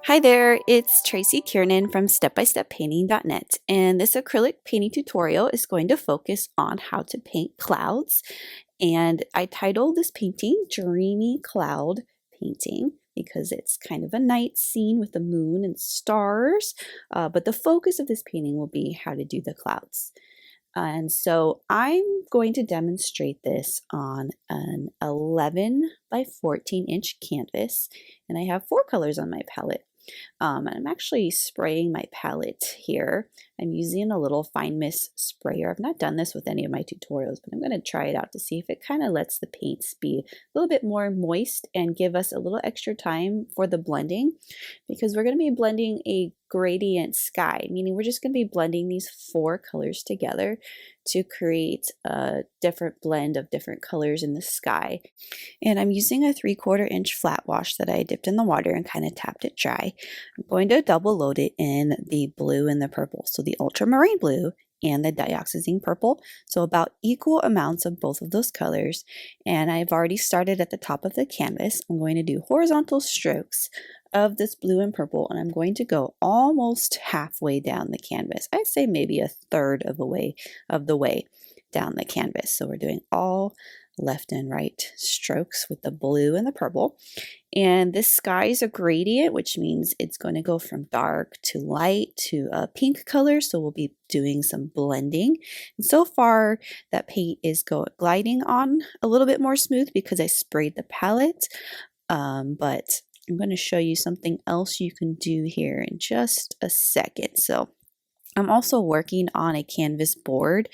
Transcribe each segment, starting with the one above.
Hi there, it's Tracy Kiernan from stepbysteppainting.net, and this acrylic painting tutorial is going to focus on how to paint clouds. And I titled this painting Dreamy Cloud Painting because it's kind of a night scene with the moon and stars, but the focus of this painting will be how to do the clouds. And so I'm going to demonstrate this on an 11 by 14 inch canvas, and I have 4 colors on my palette. And I'm actually spraying my palette here. I'm using a little fine mist sprayer. I've not done this with any of my tutorials, but I'm going to try it out to see if it kind of lets the paints be a little bit more moist and give us a little extra time for the blending, because we're going to be blending a gradient sky, meaning we're just going to be blending these 4 colors together to create a different blend of different colors in the sky. And I'm using a 3/4 inch flat wash that I dipped in the water and kind of tapped it dry. I'm going to double load it in the blue and the purple, so the Ultramarine Blue and the Dioxazine Purple, so about equal amounts of both of those colors. And I've already started at the top of the canvas. I'm going to do horizontal strokes of this blue and purple, and I'm going to go almost halfway down the canvas. I'd say maybe a third of the way down the canvas. So we're doing all left and right strokes with the blue and the purple. And this sky is a gradient, which means it's going to go from dark to light to a pink color. So we'll be doing some blending. And so far that paint is gliding on a little bit more smooth because I sprayed the palette. But I'm going to show you something else you can do here in just a second. So I'm also working on a canvas board.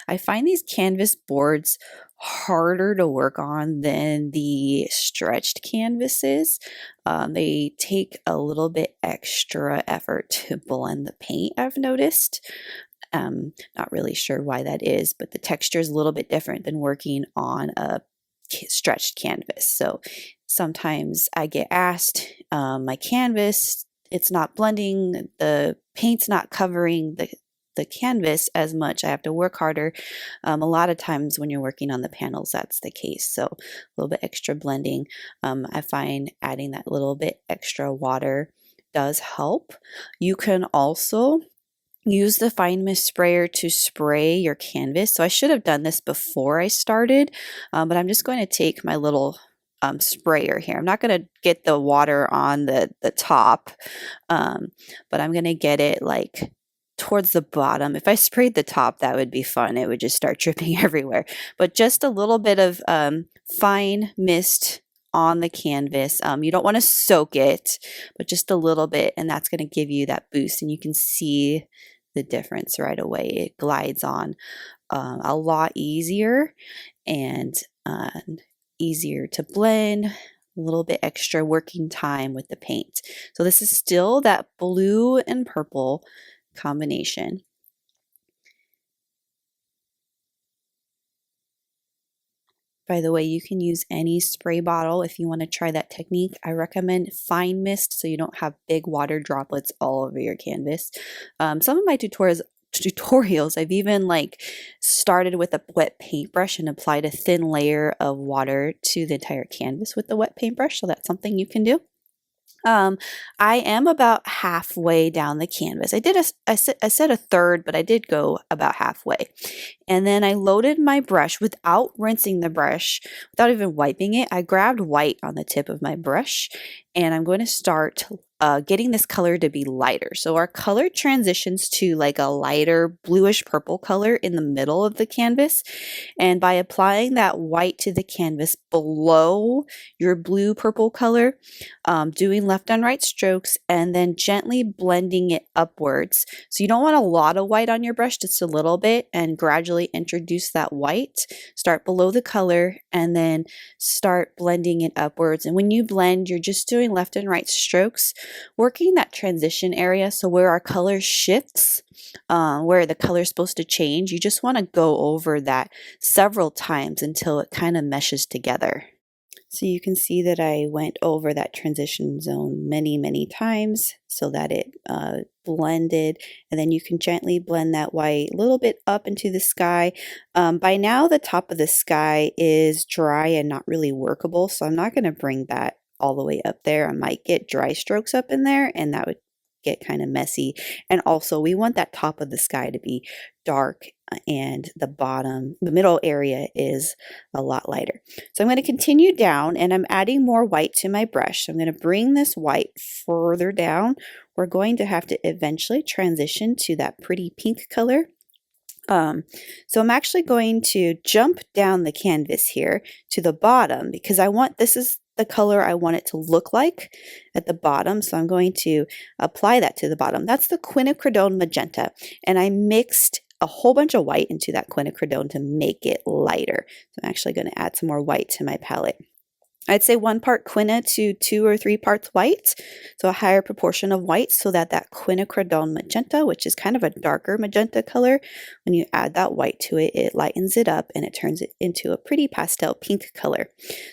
I find these canvas boards harder to work on than the stretched canvases. They take a little bit extra effort to blend the paint, I've noticed. Not really sure why that is, but the texture is a little bit different than working on a stretched canvas. So sometimes I get asked, my canvas, it's not blending, the paint's not covering the canvas as much. I have to work harder. A lot of times when you're working on the panels, that's the case. So a little bit extra blending. I find adding that little bit extra water does help. You can also use the fine mist sprayer to spray your canvas. So I should have done this before I started, but I'm just going to take my little sprayer here. I'm not going to get the water on the top, but I'm going to get it like towards the bottom. If I sprayed the top, that would be fun. It would just start dripping everywhere. But just a little bit of fine mist on the canvas. You don't want to soak it, but just a little bit, and that's going to give you that boost, and you can see the difference right away. It glides on a lot easier and easier to blend, a little bit extra working time with the paint. So this is still that blue and purple combination. By the way, you can use any spray bottle if you want to try that technique. I recommend fine mist so you don't have big water droplets all over your canvas. Some of my tutorials I've even like started with a wet paintbrush and applied a thin layer of water to the entire canvas with the wet paintbrush, so that's something you can do. I am about halfway down the canvas. I said a third, but I did go about halfway. And then I loaded my brush without rinsing the brush, without even wiping it. I grabbed white on the tip of my brush, and I'm going to start getting this color to be lighter. So our color transitions to like a lighter bluish purple color in the middle of the canvas. And by applying that white to the canvas below your blue purple color, doing left and right strokes, and then gently blending it upwards. So you don't want a lot of white on your brush, just a little bit, and gradually introduce that white. Start below the color and then start blending it upwards. And when you blend, you're just doing left and right strokes, working that transition area. So where our color shifts, where the color is supposed to change, you just want to go over that several times until it kind of meshes together. So you can see that I went over that transition zone many times so that it blended, and then you can gently blend that white a little bit up into the sky. By now the top of the sky is dry and not really workable, so I'm not going to bring that all the way up there. I might get dry strokes up in there, and that would get kind of messy. And also we want that top of the sky to be dark and the middle area is a lot lighter. So I'm going to continue down and I'm adding more white to my brush. So I'm going to bring this white further down. We're going to have to eventually transition to that pretty pink color. So I'm actually going to jump down the canvas here to the bottom because this is the color I want it to look like at the bottom. So I'm going to apply that to the bottom. That's the Quinacridone Magenta. And I mixed a whole bunch of white into that quinacridone to make it lighter. So I'm actually going to add some more white to my palette. I'd say 1 part quina to 2 or 3 parts white, so a higher proportion of white so that quinacridone magenta, which is kind of a darker magenta color, when you add that white to it, it lightens it up and it turns it into a pretty pastel pink color.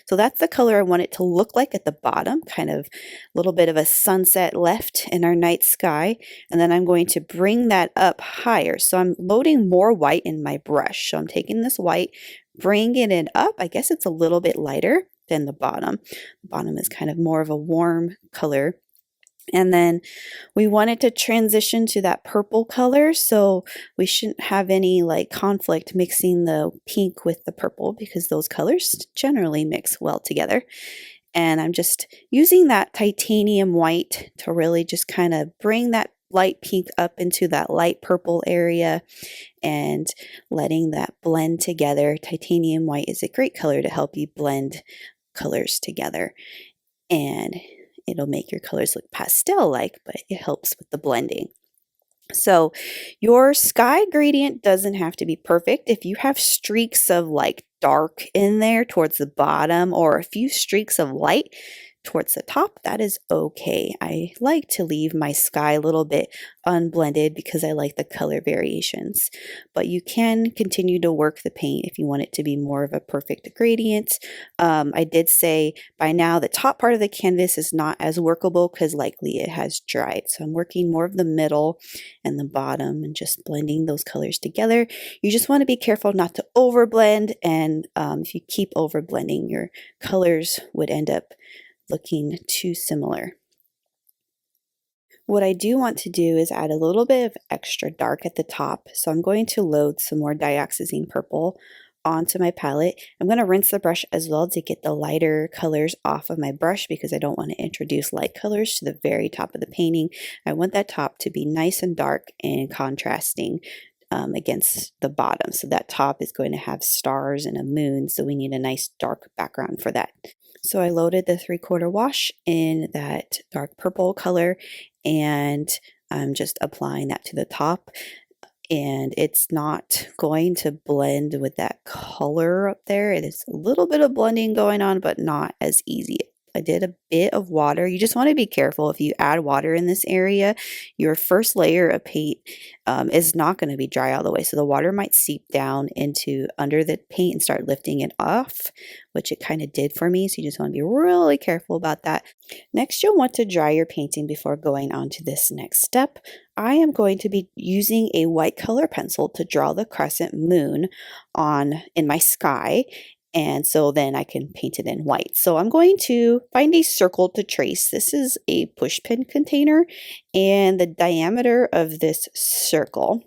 So that's the color I want it to look like at the bottom, kind of a little bit of a sunset left in our night sky. And then I'm going to bring that up higher. So I'm loading more white in my brush. So I'm taking this white, bringing it up. I guess it's a little bit lighter than the bottom. The bottom is kind of more of a warm color. And then we wanted to transition to that purple color, so we shouldn't have any like conflict mixing the pink with the purple because those colors generally mix well together. And I'm just using that titanium white to really just kind of bring that light pink up into that light purple area and letting that blend together. Titanium white is a great color to help you blend colors together, and it'll make your colors look pastel-like, but it helps with the blending. So your sky gradient doesn't have to be perfect. If you have streaks of like dark in there towards the bottom or a few streaks of light towards the top, that is okay. I like to leave my sky a little bit unblended because I like the color variations. But you can continue to work the paint if you want it to be more of a perfect gradient. I did say by now the top part of the canvas is not as workable because likely it has dried. So I'm working more of the middle and the bottom and just blending those colors together. You just want to be careful not to overblend, and if you keep overblending, your colors would end up looking too similar. What I do want to do is add a little bit of extra dark at the top. So I'm going to load some more Dioxazine Purple onto my palette. I'm going to rinse the brush as well to get the lighter colors off of my brush because I don't want to introduce light colors to the very top of the painting. I want that top to be nice and dark and contrasting against the bottom. So that top is going to have stars and a moon, so we need a nice dark background for that. So I loaded the 3/4 wash in that dark purple color, and I'm just applying that to the top. And it's not going to blend with that color up there. It is a little bit of blending going on, but not as easy. I did a bit of water. You just want to be careful if you add water in this area. Your first layer of paint is not going to be dry all the way. So the water might seep down into under the paint and start lifting it off, which it kind of did for me. So you just want to be really careful about that. Next, you'll want to dry your painting before going on to this next step. I am going to be using a white color pencil to draw the crescent moon in my sky. And so then I can paint it in white. So I'm going to find a circle to trace. This is a push pin container, and the diameter of this circle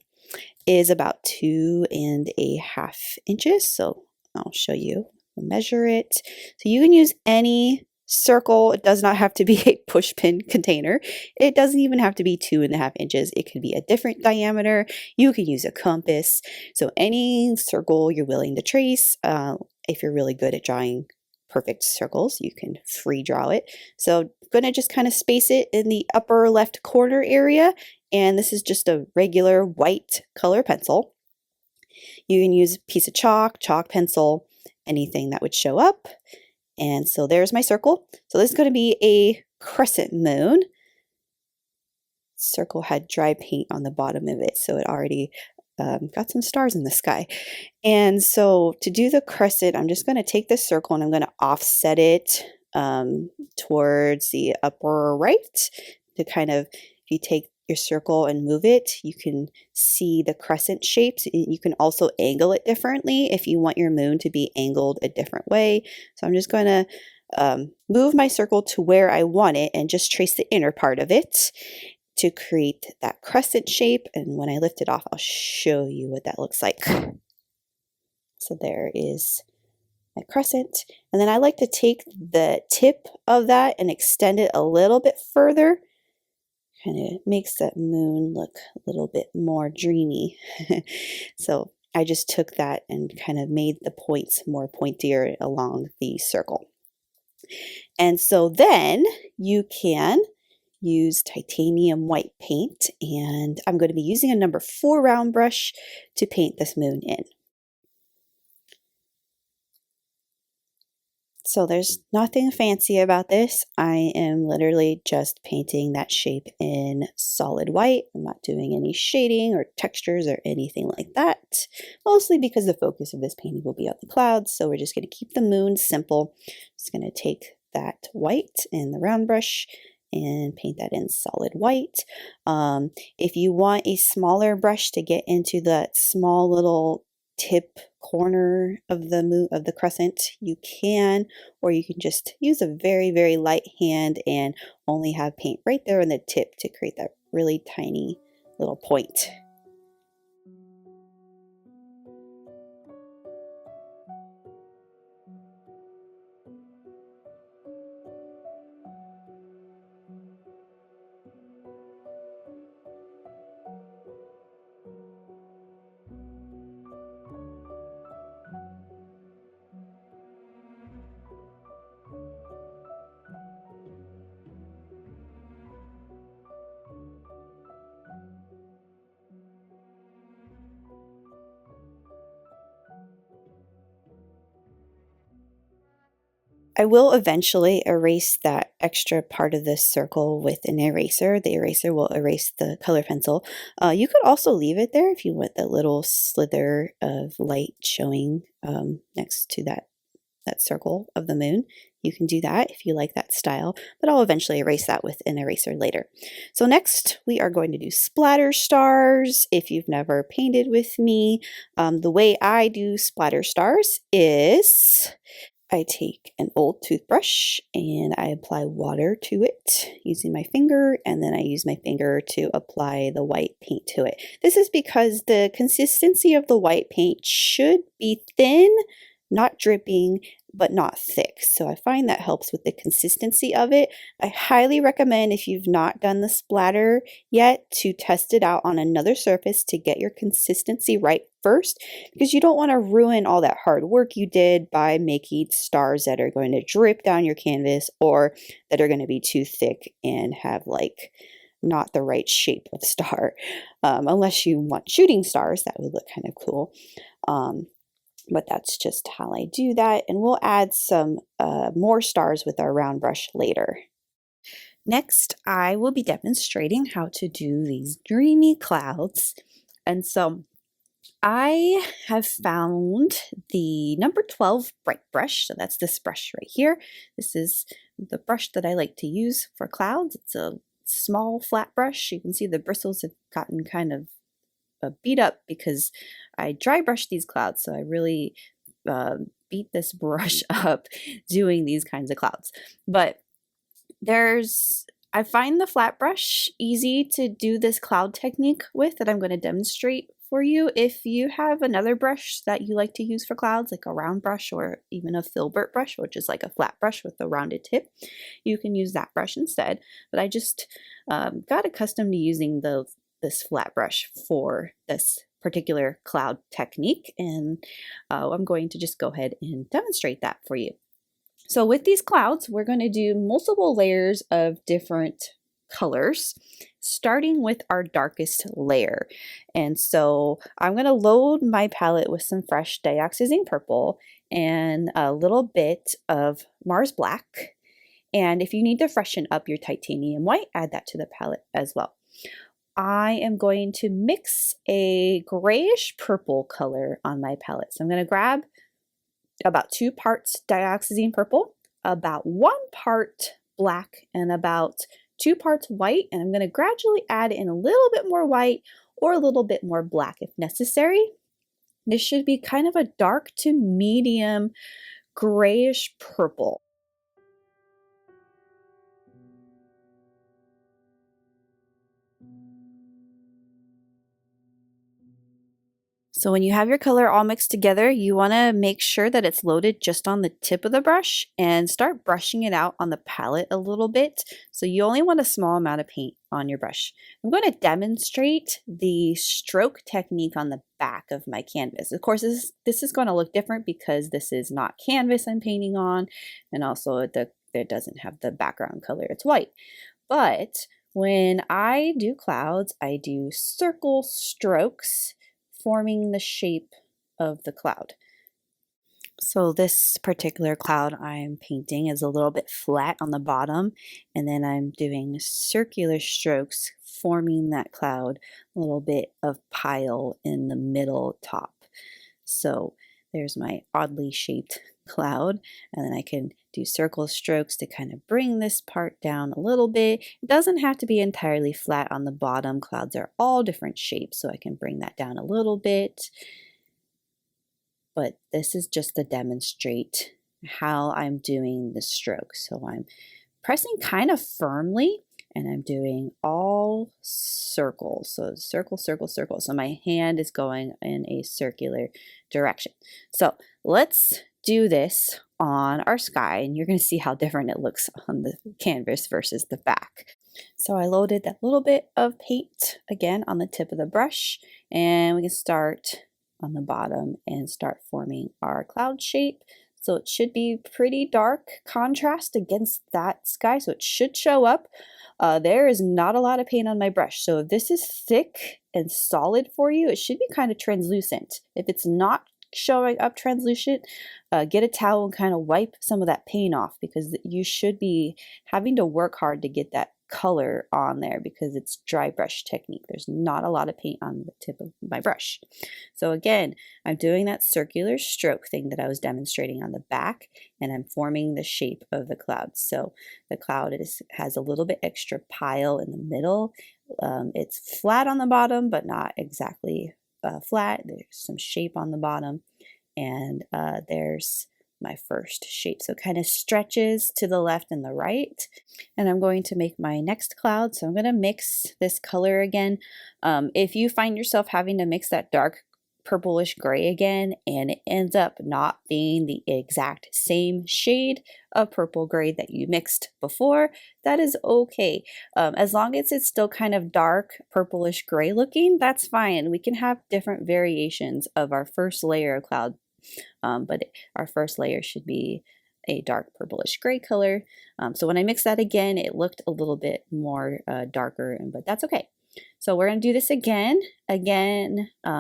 is about 2.5 inches. So I'll show you, measure it. So you can use any circle. It does not have to be a push pin container. It doesn't even have to be 2.5 inches. It can be a different diameter. You can use a compass. So any circle you're willing to trace. If you're really good at drawing perfect circles, you can free draw it. So I'm going to just kind of space it in the upper left corner area. And this is just a regular white color pencil. You can use a piece of chalk pencil, anything that would show up. And so there's my circle. So this is going to be a crescent moon. Circle had dry paint on the bottom of it, so it already got some stars in the sky. And so to do the crescent, I'm just going to take this circle and I'm going to offset it towards the upper right to kind of, if you take your circle and move it, you can see the crescent shapes. You can also angle it differently if you want your moon to be angled a different way. So I'm just going to move my circle to where I want it and just trace the inner part of it to create that crescent shape. And when I lift it off, I'll show you what that looks like. So there is my crescent. And then I like to take the tip of that and extend it a little bit further. Kind of makes that moon look a little bit more dreamy. So I just took that and kind of made the points more pointier along the circle. And so then you can use titanium white paint, and I'm going to be using a number 4 round brush to paint this moon in. So there's nothing fancy about this. I am literally just painting that shape in solid white. I'm not doing any shading or textures or anything like that, mostly because the focus of this painting will be on the clouds. So we're just going to keep the moon simple. Just going to take that white in the round brush and paint that in solid white. If you want a smaller brush to get into that small little tip corner of the crescent, you can, or you can just use a very light hand and only have paint right there on the tip to create that really tiny little point. I will eventually erase that extra part of this circle with an eraser. The eraser will erase the color pencil. You could also leave it there if you want the little slither of light showing next to that circle of the moon. You can do that if you like that style, but I'll eventually erase that with an eraser later. So next we are going to do splatter stars. If you've never painted with me, the way I do splatter stars is I take an old toothbrush and I apply water to it using my finger, and then I use my finger to apply the white paint to it. This is because the consistency of the white paint should be thin, not dripping, but not thick. So I find that helps with the consistency of it. I highly recommend, if you've not done the splatter yet, to test it out on another surface to get your consistency right first, because you don't want to ruin all that hard work you did by making stars that are going to drip down your canvas or that are going to be too thick and have like not the right shape of star. Unless you want shooting stars, that would look kind of cool. But that's just how I do that. And we'll add some more stars with our round brush later. Next, I will be demonstrating how to do these dreamy clouds. And so I have found the number 12 bright brush. So that's this brush right here. This is the brush that I like to use for clouds. It's a small flat brush. You can see the bristles have gotten kind of beat up because I dry brushed these clouds, so I really beat this brush up doing these kinds of clouds. But I find the flat brush easy to do this cloud technique with that I'm going to demonstrate for you. If you have another brush that you like to use for clouds, like a round brush or even a filbert brush, which is like a flat brush with a rounded tip, you can use that brush instead. But I just got accustomed to using this flat brush for this particular cloud technique, and I'm going to just go ahead and demonstrate that for you. So with these clouds, we're going to do multiple layers of different colors, starting with our darkest layer. And so I'm going to load my palette with some fresh Dioxazine Purple and a little bit of Mars Black. And if you need to freshen up your titanium white, add that to the palette as well. I am going to mix a grayish purple color on my palette. So I'm going to grab about 2 parts Dioxazine Purple, about 1 part black, and about 2 parts white. And I'm going to gradually add in a little bit more white or a little bit more black if necessary. This should be kind of a dark to medium grayish purple. So when you have your color all mixed together, you want to make sure that it's loaded just on the tip of the brush and start brushing it out on the palette a little bit. So you only want a small amount of paint on your brush. I'm going to demonstrate the stroke technique on the back of my canvas. Of course, this is going to look different because this is not canvas I'm painting on, and also it doesn't have the background color, it's white. But when I do clouds, I do circle strokes, forming the shape of the cloud. So this particular cloud I'm painting is a little bit flat on the bottom, and then I'm doing circular strokes forming that cloud, a little bit of pile in the middle top. So there's my oddly shaped cloud, and then I can do circle strokes to kind of bring this part down a little bit. It doesn't have to be entirely flat on the bottom. Clouds are all different shapes, so I can bring that down a little bit. But this is just to demonstrate how I'm doing the stroke. So I'm pressing kind of firmly, and I'm doing all circles. So circle, circle, circle. So my hand is going in a circular direction. So let's do this on our sky, and you're going to see how different it looks on the canvas versus the back. So I loaded that little bit of paint again on the tip of the brush, and we can start on the bottom and start forming our cloud shape. So it should be pretty dark contrast against that sky, so it should show up. There is not a lot of paint on my brush, so if this is thick and solid for you, it should be kind of translucent. If it's not showing up translucent, get a towel and kind of wipe some of that paint off, because you should be having to work hard to get that color on there because it's dry brush technique. There's not a lot of paint on the tip of my brush. So again, I'm doing that circular stroke thing that I was demonstrating on the back, and I'm forming the shape of the cloud. So the cloud has a little bit extra pile in the middle. It's flat on the bottom, but not exactly flat. There's some shape on the bottom, and there's my first shape. So it kind of stretches to the left and the right. And I'm going to make my next cloud. So I'm going to mix this color again. If you find yourself having to mix that dark purplish gray again, and it ends up not being the exact same shade of purple gray that you mixed before, that is okay. As long as it's still kind of dark purplish gray looking, that's fine. We can have different variations of our first layer of cloud. But our first layer should be a dark purplish gray color. So when I mix that again, it looked a little bit more darker, but that's okay. So we're going to do this again.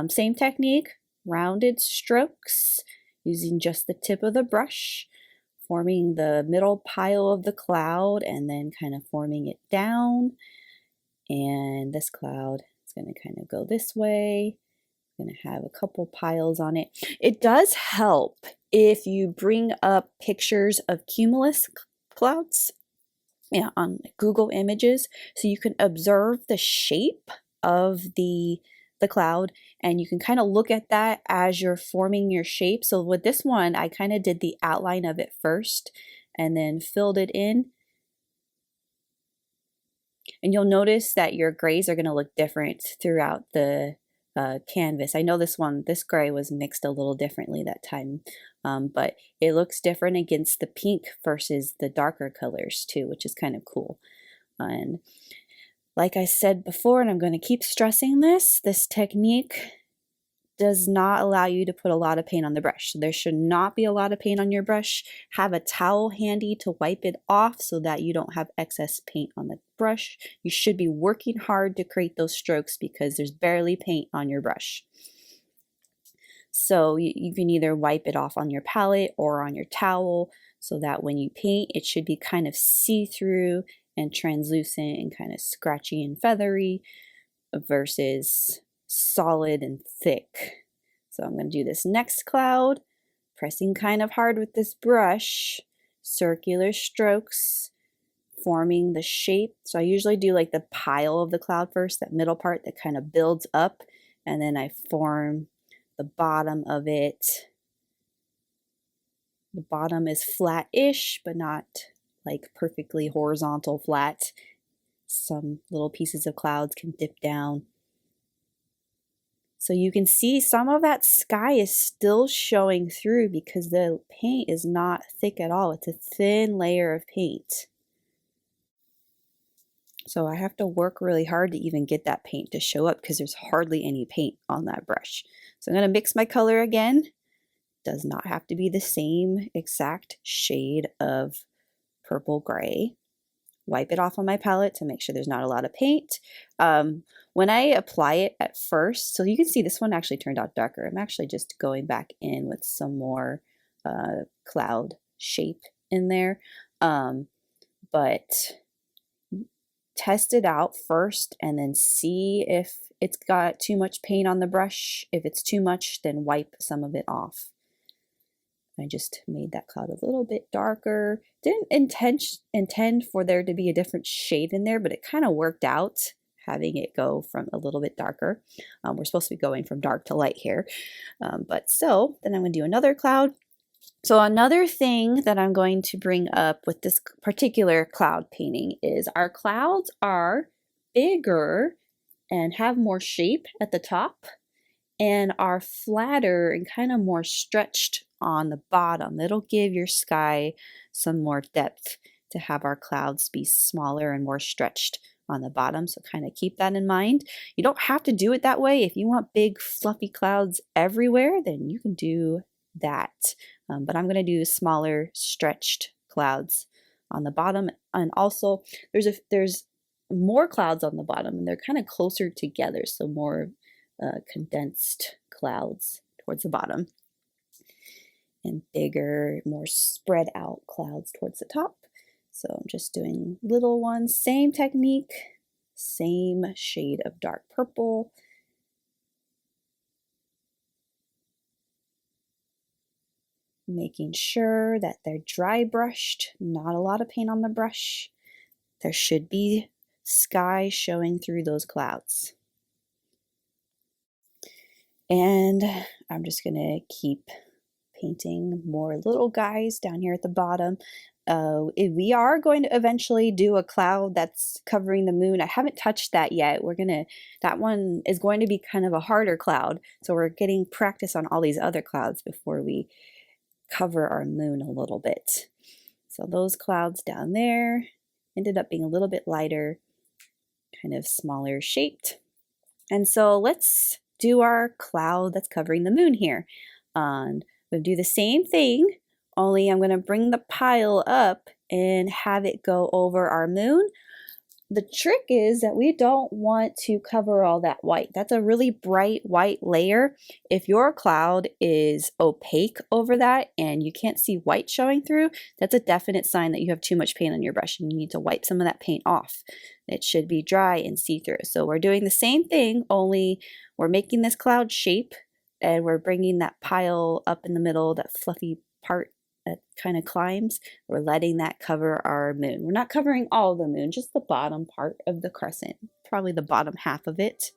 Same technique, rounded strokes using just the tip of the brush, forming the middle pile of the cloud and then kind of forming it down. And this cloud is going to kind of go this way. Going to have a couple piles on it. It does help if you bring up pictures of cumulus clouds on Google Images, so you can observe the shape of the cloud, and you can kind of look at that as you're forming your shape. So with this one, I kind of did the outline of it first and then filled it in. And you'll notice that your grays are going to look different throughout the canvas. I know this gray was mixed a little differently that time, but it looks different against the pink versus the darker colors too, which is kind of cool. And like I said before, and I'm going to keep stressing this technique does not allow you to put a lot of paint on the brush. So there should not be a lot of paint on your brush. Have a towel handy to wipe it off so that you don't have excess paint on the brush. You should be working hard to create those strokes because there's barely paint on your brush. So you can either wipe it off on your palette or on your towel so that when you paint, it should be kind of see-through and translucent and kind of scratchy and feathery versus solid and thick. So I'm going to do this next cloud, pressing kind of hard with this brush, circular strokes, forming the shape. So I usually do like the pile of the cloud first, that middle part that kind of builds up, and then I form the bottom of it. The bottom is flat-ish, but not like perfectly horizontal flat. Some little pieces of clouds can dip down. So you can see some of that sky is still showing through because the paint is not thick at all. It's a thin layer of paint. So I have to work really hard to even get that paint to show up because there's hardly any paint on that brush. So I'm going to mix my color again. Does not have to be the same exact shade of purple gray. Wipe it off on my palette to make sure there's not a lot of paint. When I apply it at first, so you can see this one actually turned out darker. I'm actually just going back in with some more cloud shape in there. But test it out first and then see if it's got too much paint on the brush. If it's too much, then wipe some of it off. I just made that cloud a little bit darker. Didn't intend for there to be a different shade in there, but it kind of worked out having it go from a little bit darker. We're supposed to be going from dark to light here. Then I'm going to do another cloud. So another thing that I'm going to bring up with this particular cloud painting is our clouds are bigger and have more shape at the top and are flatter and kind of more stretched on the bottom. It'll give your sky some more depth to have our clouds be smaller and more stretched on the bottom. So kind of keep that in mind. You don't have to do it that way. If you want big fluffy clouds everywhere, then you can do that. But I'm going to do smaller stretched clouds on the bottom. And also there's more clouds on the bottom and they're kind of closer together. So more condensed clouds towards the bottom and bigger, more spread out clouds towards the top. So I'm just doing little ones, same technique, same shade of dark purple. Making sure that they're dry brushed, not a lot of paint on the brush. There should be sky showing through those clouds. And I'm just gonna keep painting more little guys down here at the bottom. We are going to eventually do a cloud that's covering the moon. I haven't touched that yet. That one is going to be kind of a harder cloud. So we're getting practice on all these other clouds before we cover our moon a little bit. So those clouds down there ended up being a little bit lighter, kind of smaller shaped. And so let's do our cloud that's covering the moon here. And we'll do the same thing, only I'm going to bring the pile up and have it go over our moon. The trick is that we don't want to cover all that white. That's a really bright white layer. If your cloud is opaque over that and you can't see white showing through, that's a definite sign that you have too much paint on your brush and you need to wipe some of that paint off. It should be dry and see-through. So we're doing the same thing, only we're making this cloud shape and we're bringing that pile up in the middle, that fluffy part that kind of climbs. We're letting that cover our moon. We're not covering all the moon, just the bottom part of the crescent, probably the bottom half of it.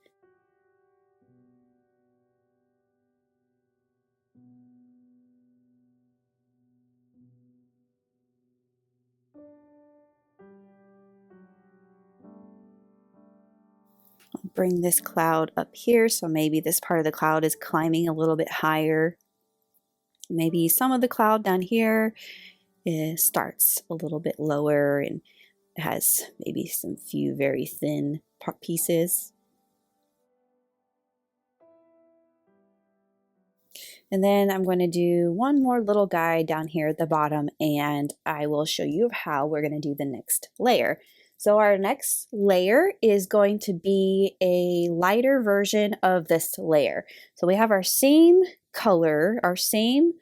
I'll bring this cloud up here, so maybe this part of the cloud is climbing a little bit higher. Maybe some of the cloud down here starts a little bit lower and has maybe some few very thin pieces. And then I'm going to do one more little guy down here at the bottom and I will show you how we're going to do the next layer. So our next layer is going to be a lighter version of this layer. So we have our same color, our same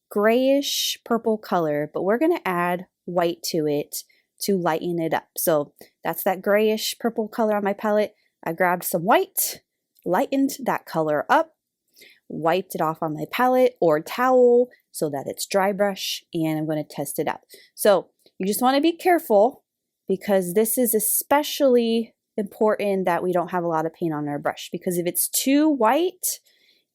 grayish purple color, but we're going to add white to it to lighten it up. So that's that grayish purple color on my palette. I grabbed some white, lightened that color up, wiped it off on my palette or towel so that it's dry brush, and I'm going to test it out. So you just want to be careful because this is especially important that we don't have a lot of paint on our brush, because if it's too white,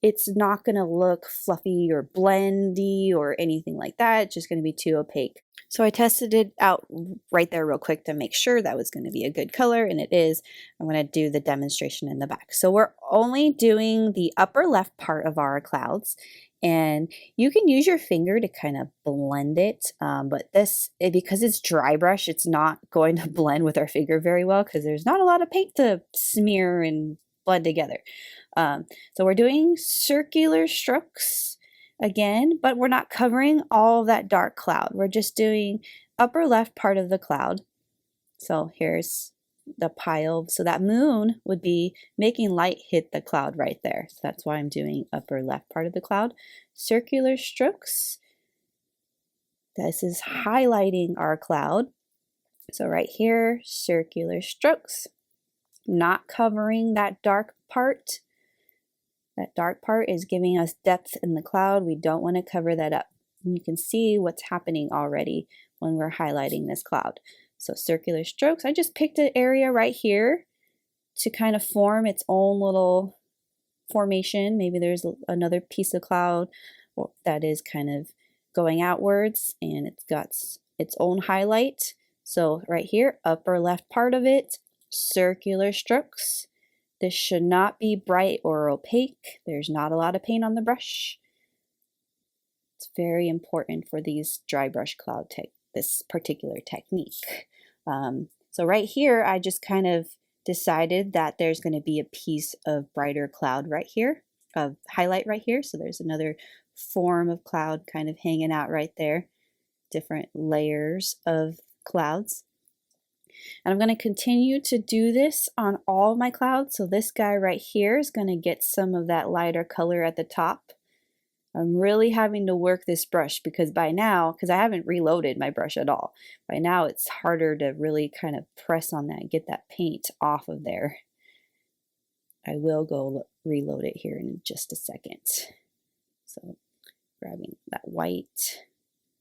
it's not going to look fluffy or blendy or anything like that. It's just going to be too opaque. So I tested it out right there real quick to make sure that was going to be a good color, and it is. I'm going to do the demonstration in the back. So we're only doing the upper left part of our clouds, and you can use your finger to kind of blend it, but because it's dry brush, it's not going to blend with our finger very well because there's not a lot of paint to smear and blend together. So we're doing circular strokes again, but we're not covering all of that dark cloud. We're just doing upper left part of the cloud. So here's the pile. So that moon would be making light hit the cloud right there. So that's why I'm doing upper left part of the cloud. Circular strokes. This is highlighting our cloud. So right here, circular strokes. Not covering that dark part. That dark part is giving us depth in the cloud. We don't want to cover that up. And you can see what's happening already when we're highlighting this cloud. So circular strokes, I just picked an area right here to kind of form its own little formation. Maybe there's another piece of cloud that is kind of going outwards and it's got its own highlight. So right here, upper left part of it, circular strokes. This should not be bright or opaque. There's not a lot of paint on the brush. It's very important for these dry brush cloud this particular technique. So right here, I just kind of decided that there's going to be a piece of brighter cloud right here, of highlight right here. So there's another form of cloud kind of hanging out right there. Different layers of clouds. And I'm going to continue to do this on all of my clouds. So this guy right here is going to get some of that lighter color at the top. I'm really having to work this brush because by now, because I haven't reloaded my brush at all, by now it's harder to really kind of press on that and get that paint off of there. I will go reload it here in just a second. So grabbing that white,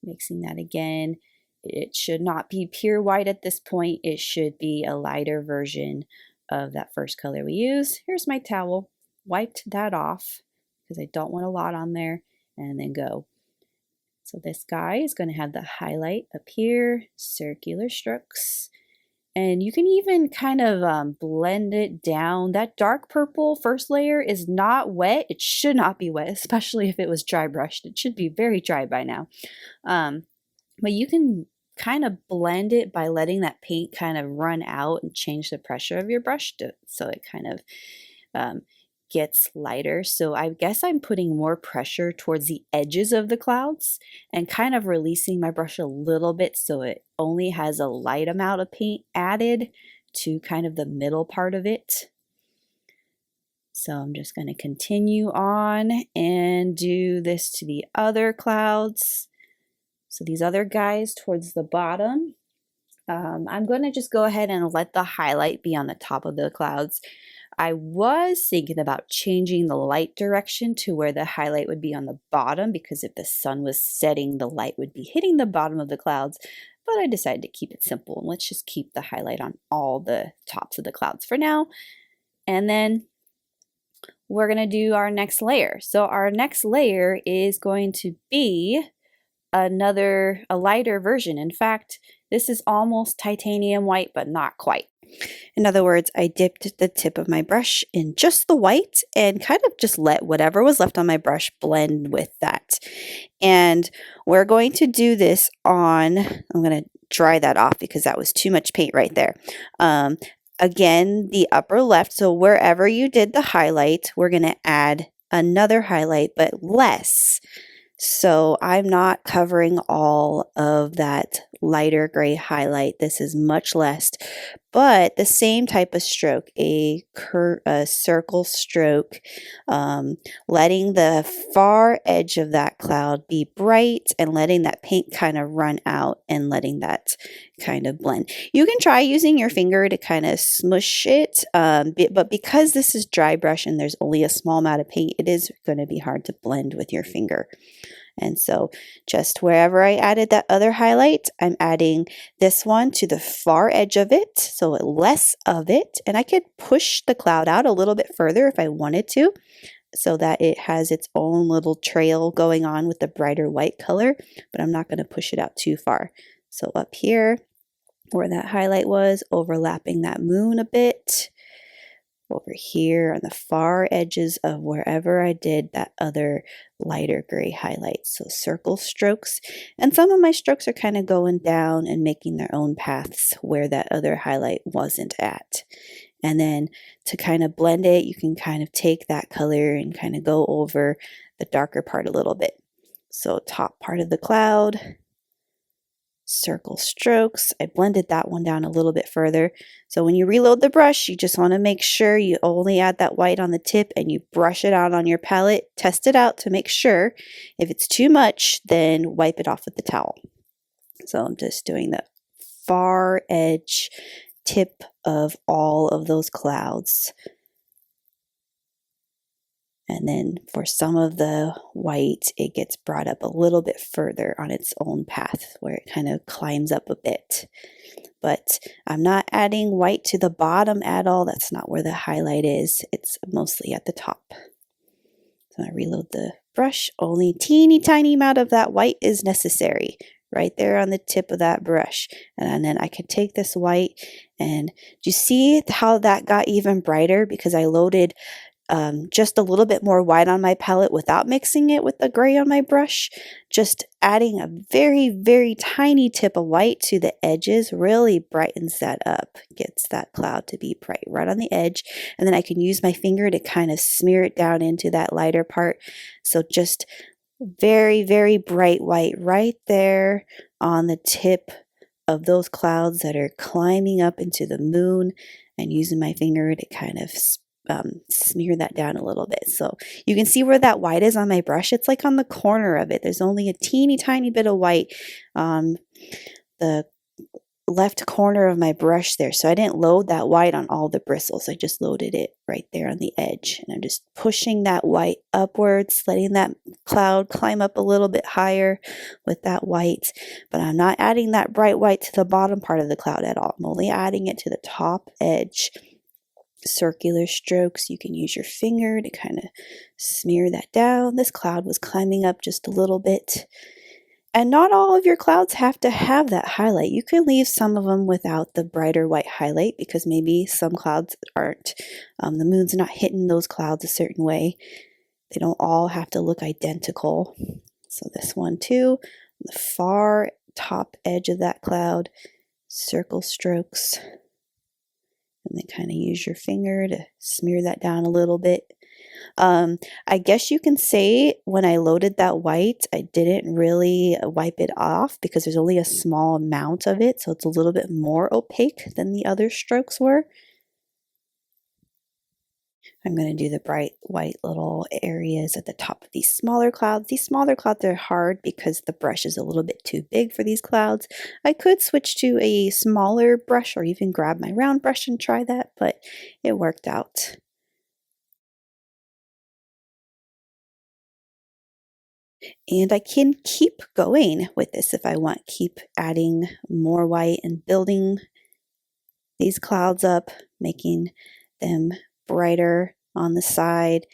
mixing that again. It should not be pure white at this point. It should be a lighter version of that first color we used. Here's my towel. Wiped that off because I don't want a lot on there, and then go. So this guy is going to have the highlight up here, circular strokes. And you can even kind of blend it down. That dark purple first layer is not wet. It should not be wet, especially if it was dry brushed. It should be very dry by now. But you can kind of blend it by letting that paint kind of run out and change the pressure of your brush so it kind of gets lighter. So I guess I'm putting more pressure towards the edges of the clouds and kind of releasing my brush a little bit so it only has a light amount of paint added to kind of the middle part of it. So I'm just going to continue on and do this to the other clouds. So these other guys towards the bottom, I'm going to just go ahead and let the highlight be on the top of the clouds. I was thinking about changing the light direction to where the highlight would be on the bottom, because if the sun was setting, the light would be hitting the bottom of the clouds. But I decided to keep it simple, and let's just keep the highlight on all the tops of the clouds for now. And then we're going to do our next layer. So our next layer is going to be a lighter version. In fact, this is almost titanium white, but not quite. In other words, I dipped the tip of my brush in just the white and kind of just let whatever was left on my brush blend with that. And we're going to do this on, I'm going to dry that off because that was too much paint right there. Again, the upper left, so wherever you did the highlight, we're going to add another highlight, but less. So I'm not covering all of that lighter gray highlight. This is much less, but the same type of stroke, a circle stroke, letting the far edge of that cloud be bright and letting that paint kind of run out and letting that kind of blend. You can try using your finger to kind of smush it, but because this is dry brush and there's only a small amount of paint, it is going to be hard to blend with your finger. And so just wherever I added that other highlight, I'm adding this one to the far edge of it, so less of it. And I could push the cloud out a little bit further if I wanted to. so that it has its own little trail going on with the brighter white color, but I'm not going to push it out too far. So up here where that highlight was, overlapping that moon a bit, over here on the far edges of wherever I did that other lighter gray highlight. So circle strokes, and some of my strokes are kind of going down and making their own paths where that other highlight wasn't at. And then to kind of blend it, you can kind of take that color and kind of go over the darker part a little bit. So top part of the cloud, circle strokes. I blended that one down a little bit further. So when you reload the brush, you just want to make sure you only add that white on the tip and you brush it out on your palette. Test it out to make sure. If it's too much, then wipe it off with the towel. So I'm just doing the far edge tip of all of those clouds. And then for some of the white, it gets brought up a little bit further on its own path where it kind of climbs up a bit. But I'm not adding white to the bottom at all. That's not where the highlight is. It's mostly at the top. So I reload the brush. Only teeny tiny amount of that white is necessary right there on the tip of that brush. And then I can take this white, and do you see how that got even brighter because I loaded just a little bit more white on my palette without mixing it with the gray on my brush. Just adding a very, very tiny tip of white to the edges really brightens that up, gets that cloud to be bright right on the edge. And then I can use my finger to kind of smear it down into that lighter part. So just very, very bright white right there on the tip of those clouds that are climbing up into the moon, and using my finger to kind of smear that down a little bit. So you can see where that white is on my brush. It's like on the corner of it. There's only a teeny tiny bit of white on the left corner of my brush there. So I didn't load that white on all the bristles. I just loaded it right there on the edge. And I'm just pushing that white upwards, letting that cloud climb up a little bit higher with that white. But I'm not adding that bright white to the bottom part of the cloud at all. I'm only adding it to the top edge. Circular strokes. You can use your finger to kind of smear that down. This cloud was climbing up just a little bit. And not all of your clouds have to have that highlight. You can leave some of them without the brighter white highlight because maybe some clouds aren't. The moon's not hitting those clouds a certain way. They don't all have to look identical. So this one too, the far top edge of that cloud, circle strokes. And then kind of use your finger to smear that down a little bit. I guess you can say when I loaded that white, I didn't really wipe it off because there's only a small amount of it. So it's a little bit more opaque than the other strokes were. I'm going to do the bright white little areas at the top of these smaller clouds. These smaller clouds are hard because the brush is a little bit too big for these clouds. I could switch to a smaller brush or even grab my round brush and try that, but it worked out. And I can keep going with this if I want. Keep adding more white and building these clouds up, making them brighter on the side,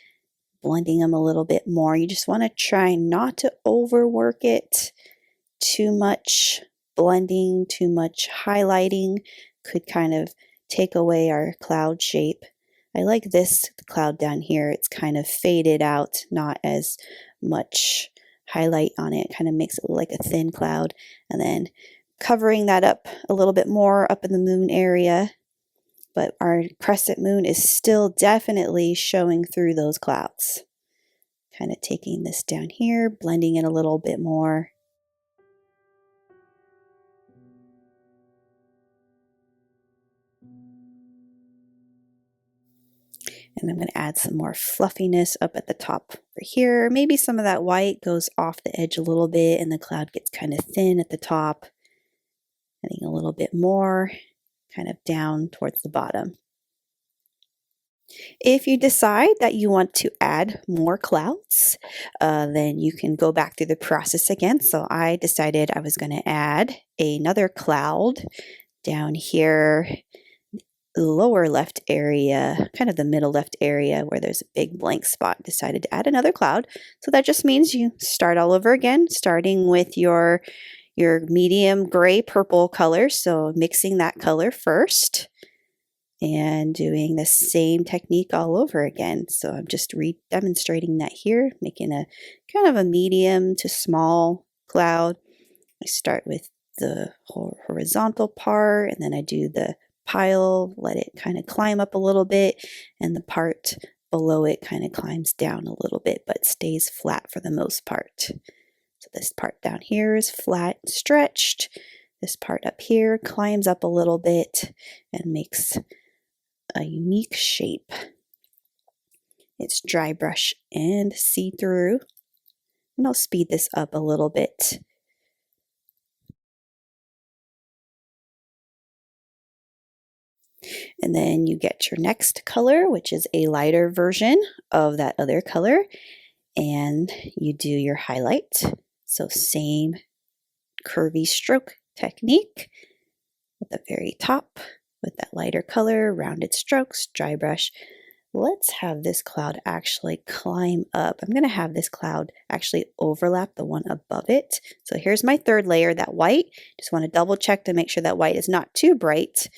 blending them a little bit more. You just want to try not to overwork it too much. Blending, too much highlighting could kind of take away our cloud shape. I like this cloud down here. It's kind of faded out, not as much highlight on it. It kind of makes it look like a thin cloud. And then covering that up a little bit more up in the moon area. But our crescent moon is still definitely showing through those clouds. Kind of taking this down here, blending it a little bit more. And I'm going to add some more fluffiness up at the top over here. Maybe some of that white goes off the edge a little bit and the cloud gets kind of thin at the top. Adding a little bit more, kind of down towards the bottom. If you decide that you want to add more clouds, then you can go back through the process again. So I decided I was going to add another cloud down here lower left area, kind of the middle left area where there's a big blank spot, decided to add another cloud. So that just means you start all over again, starting with your medium gray purple color. So mixing that color first and doing the same technique all over again. So I'm just demonstrating that here, making a kind of a medium to small cloud. I start with the horizontal part, and then I do the pile, let it kind of climb up a little bit, and the part below it kind of climbs down a little bit, but stays flat for the most part. So this part down here is flat and stretched. This part up here climbs up a little bit and makes a unique shape. It's dry brush and see-through. And I'll speed this up a little bit. And then you get your next color, which is a lighter version of that other color, and you do your highlight. So same curvy stroke technique at the very top with that lighter color, rounded strokes, dry brush. Let's have this cloud actually climb up. I'm going to have this cloud actually overlap the one above it. So here's my third layer, that white. Just want to double check to make sure that white is not too bright.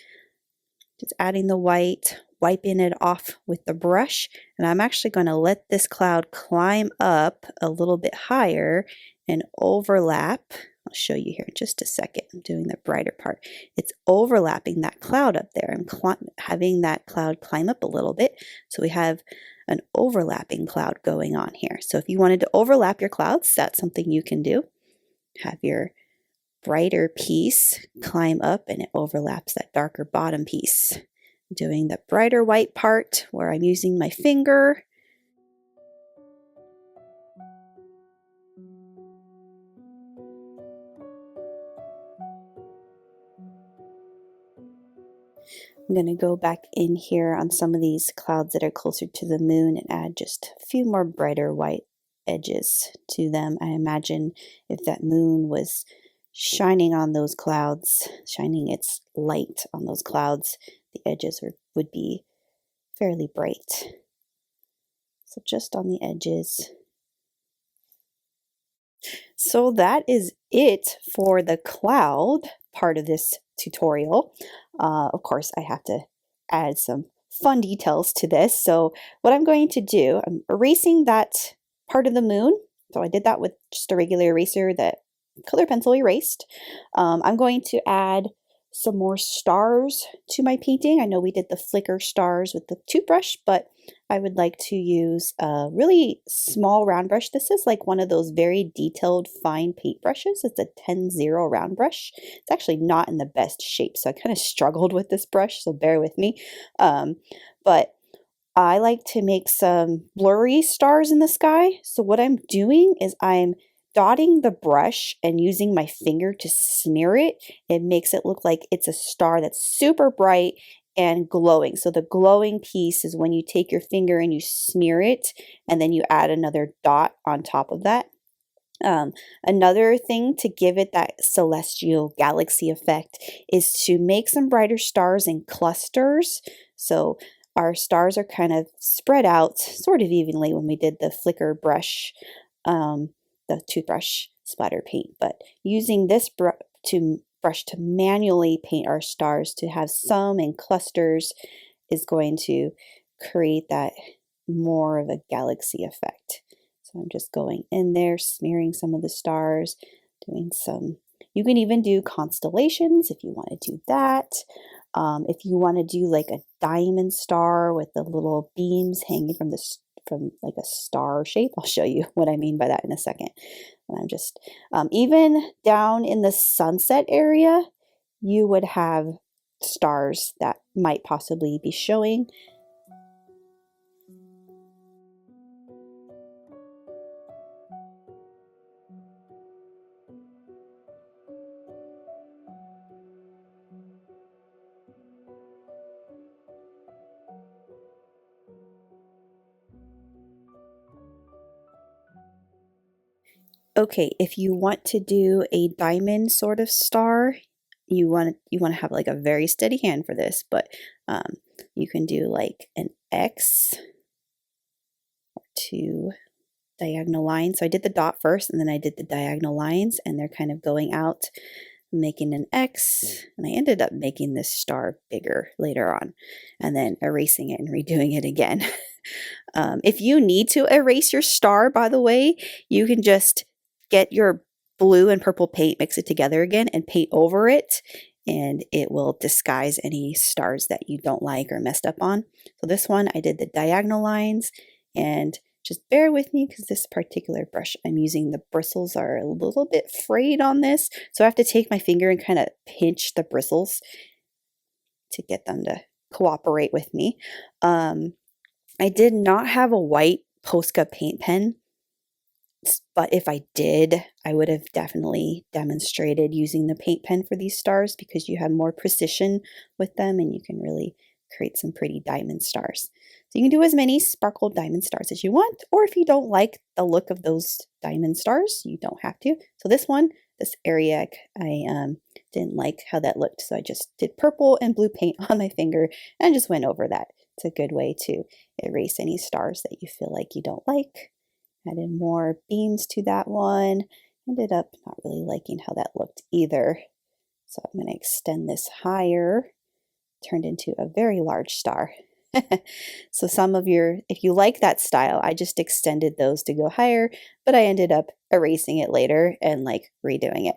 Just adding the white, wiping it off with the brush, and I'm actually going to let this cloud climb up a little bit higher and overlap. I'll show you here in just a second. I'm doing the brighter part. It's overlapping that cloud up there. I'm having that cloud climb up a little bit, so we have an overlapping cloud going on here. So if you wanted to overlap your clouds, that's something you can do. Have your brighter piece climb up and it overlaps that darker bottom piece. Doing the brighter white part where I'm using my finger. I'm going to go back in here on some of these clouds that are closer to the moon and add just a few more brighter white edges to them. I imagine if that moon was shining on those clouds, shining its light on those clouds, the edges would be fairly bright. So just on the edges. So that is it for the cloud part of this tutorial. Of course, I have to add some fun details to this. So what I'm going to do, I'm erasing that part of the moon. So I did that with just a regular eraser that color pencil erased. I'm going to add some more stars to my painting. I know we did the flicker stars with the toothbrush, but I would like to use a really small round brush. This is like one of those very detailed fine paint brushes. It's a 10-0 round brush. It's actually not in the best shape, so I kind of struggled with this brush, so bear with me. But I like to make some blurry stars in the sky. So what I'm doing is I'm dotting the brush and using my finger to smear it. It makes it look like it's a star that's super bright and glowing. So the glowing piece is when you take your finger and you smear it, and then you add another dot on top of that. Another thing to give it that celestial galaxy effect is to make some brighter stars in clusters. So our stars are kind of spread out sort of evenly when we did the flicker brush, the toothbrush splatter paint, but using this brush to manually paint our stars to have some in clusters is going to create that more of a galaxy effect. So I'm just going in there, smearing some of the stars, doing some, you can even do constellations if you want to do that. If you want to do like a diamond star with the little beams hanging from like a star shape, I'll show you what I mean by that in a second. And I'm just, even down in the sunset area, you would have stars that might possibly be showing. Okay, if you want to do a diamond sort of star, you want to have like a very steady hand for this, but you can do like an X or 2 diagonal lines. So I did the dot first and then I did the diagonal lines, and they're kind of going out, making an X, and I ended up making this star bigger later on and then erasing it and redoing it again. If you need to erase your star, by the way, you can just get your blue and purple paint, mix it together again, and paint over it, and it will disguise any stars that you don't like or messed up on. So this one, I did the diagonal lines, and just bear with me because this particular brush I'm using, the bristles are a little bit frayed on this. So I have to take my finger and kind of pinch the bristles to get them to cooperate with me. I did not have a white Posca paint pen, but if I did, I would have definitely demonstrated using the paint pen for these stars because you have more precision with them and you can really create some pretty diamond stars. So you can do as many sparkle diamond stars as you want, or if you don't like the look of those diamond stars, you don't have to. So this one, this area, I didn't like how that looked, so I just did purple and blue paint on my finger and just went over that. It's a good way to erase any stars that you feel like you don't like. Added more beams to that one. Ended up not really liking how that looked either. So I'm going to extend this higher. Turned into a very large star. So some of if you like that style, I just extended those to go higher, but I ended up erasing it later and like redoing it.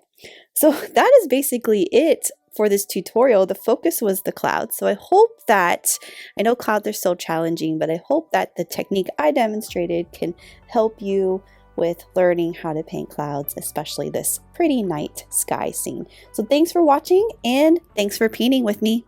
So that is basically it for this tutorial. The focus was the clouds. So I hope that, I know clouds are so challenging, but I hope that the technique I demonstrated can help you with learning how to paint clouds, especially this pretty night sky scene. So thanks for watching and thanks for painting with me.